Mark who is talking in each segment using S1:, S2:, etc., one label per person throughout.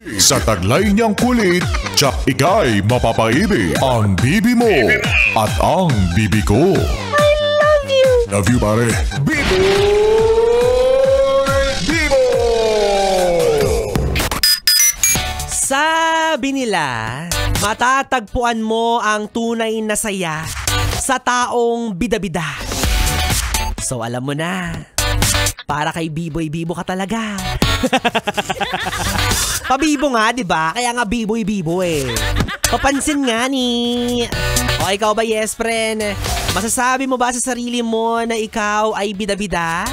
S1: Sa taglay niyang kulit, tsak ika'y mapapaibig. Ang bibi mo at ang bibi ko.
S2: I love you!
S1: Love you, pare. Bibo!
S3: Sabi nila, matatagpuan mo ang tunay na saya sa taong bida-bida. So alam mo na, para kay Biboy-Bibo ka talaga. Pabibo nga, di ba? Kaya nga Biboy-Bibo eh. Papansin nga ni... O ikaw ba, yes friend? Masasabi mo ba sa sarili mo na ikaw ay bida-bida?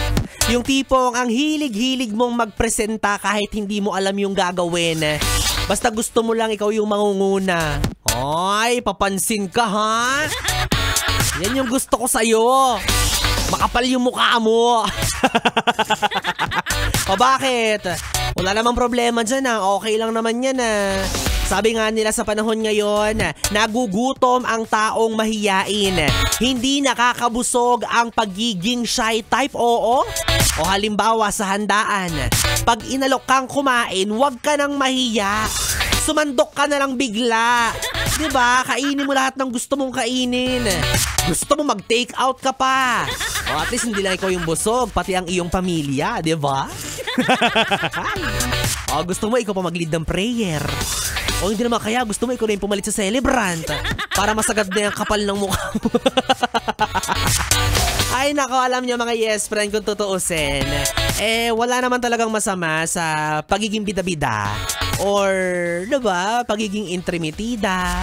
S3: Yung tipong ang hilig-hilig mong magpresenta kahit hindi mo alam yung gagawin. Basta gusto mo lang ikaw yung mangunguna. Ay, papansin ka ha? Yan yung gusto ko sa'yo. Makapal yung mukha mo. O bakit? Wala namang problema dyan ha. Okay lang naman yan ha. Sabi nga nila sa panahon ngayon, nagugutom ang taong mahiyain. Hindi nakakabusog ang pagiging shy type, oo? O halimbawa sa handaan, pag inalok kang kumain, huwag ka nang mahiya. Sumandok ka na lang bigla. Diba? Kainin mo lahat ng gusto mong kainin. Gusto mo mag-take out ka pa. O at least hindi lang ikaw yung busog, pati ang iyong pamilya, diba? O gusto mo ikaw pa mag-lead ng prayer. O hindi naman kaya gusto mo ikaw na yung pumalit sa celebrant para masagad na yung kapal ng mukha mo. Ay nako, alam niyo mga yes friend, kung tutuusin, wala naman talagang masama sa pagiging bida-bida or diba, pagiging intrimitida,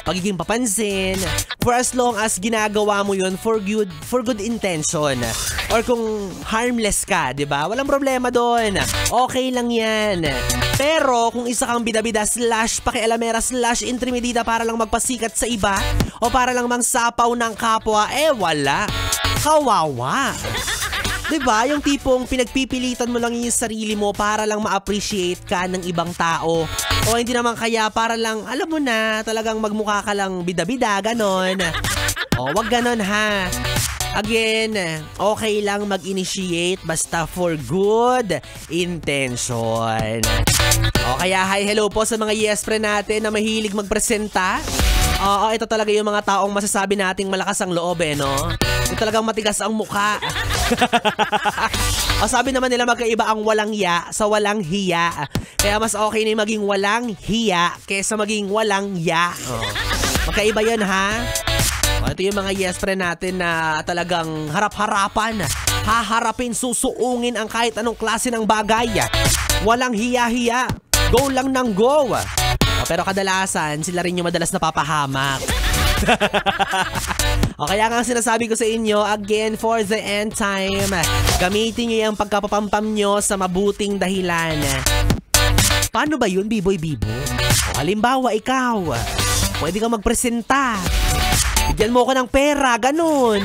S3: pagiging papansin, for as long as ginagawa mo yun for good intention. Or kung harmless ka, diba? Walang problema doon. Okay lang yan. Pero kung isa kang bida-bida / pakialamera / intrimitida para lang magpasikat sa iba o para lang mangsapaw ng kapwa, wala. Kawawa. Diba? Yung tipong pinagpipilitan mo lang yung sarili mo para lang ma-appreciate ka ng ibang tao. O hindi naman kaya para lang, alam mo na, talagang magmukha ka lang bida-bida, ganon. O wag ganon ha. Again, okay lang mag-initiate basta for good intention. O kaya hi, hello po sa mga yes friend natin na mahilig magpresenta. Oo, ito talaga yung mga taong masasabi nating malakas ang loob no? Yung talagang matigas ang mukha. O sabi naman nila magkaiba ang walang ya sa walang hiya. Kaya mas okay na maging walang hiya kesa maging walang ya. Magkaiba yun ha? O, ito yung mga yes friend natin na talagang harap-harapan. Haharapin, susuungin ang kahit anong klase ng bagay. Walang hiya-hiya. Go lang ng go. Pero kadalasan, sila rin yung madalas napapahamak. O kaya nga sinasabi ko sa inyo, again, for the end time, gamitin nyo yung pagkapapampam nyo sa mabuting dahilan. Paano ba yun, Biboy-Bibo? O halimbawa, ikaw, pwede kang magpresenta. Bigyan mo ko ng pera, ganun.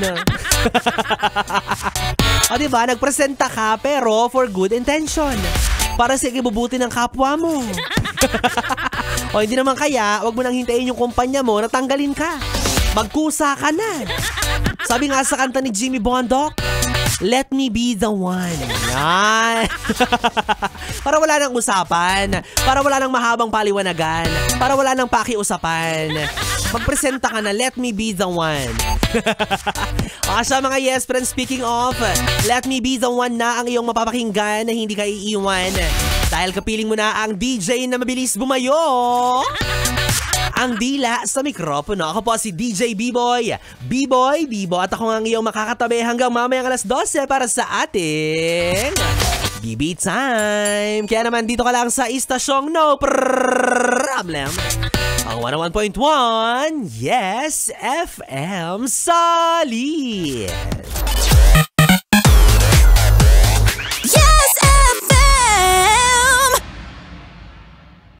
S3: O diba, nagpresenta ka pero for good intention. Para sa ikibubuti ng kapwa mo. O hindi naman kaya, wag mo nang hintayin yung kumpanya mo na tanggalin ka. Magkusa ka na. Sabi nga sa kanta ni Jimmy Bondoc, let me be the one. Yan. Para wala nang usapan. Para wala nang mahabang paliwanagan. Para wala nang pakiusapan. Magpresenta ka na, let me be the one. Sa mga yes friends, speaking of, let me be the one na ang iyong mapapakinggan na hindi ka iiwan. Dahil kapiling mo na ang DJ na mabilis bumayo. Ang dila sa mikropono. Ako po si DJ B-Boy. Bibo. At ako ang iyong makakatabi hanggang mamayang alas 12 para sa ating BB Time. Kaya naman dito ka lang sa istasyong no problem. Ang 101.1, yes, FM Solid.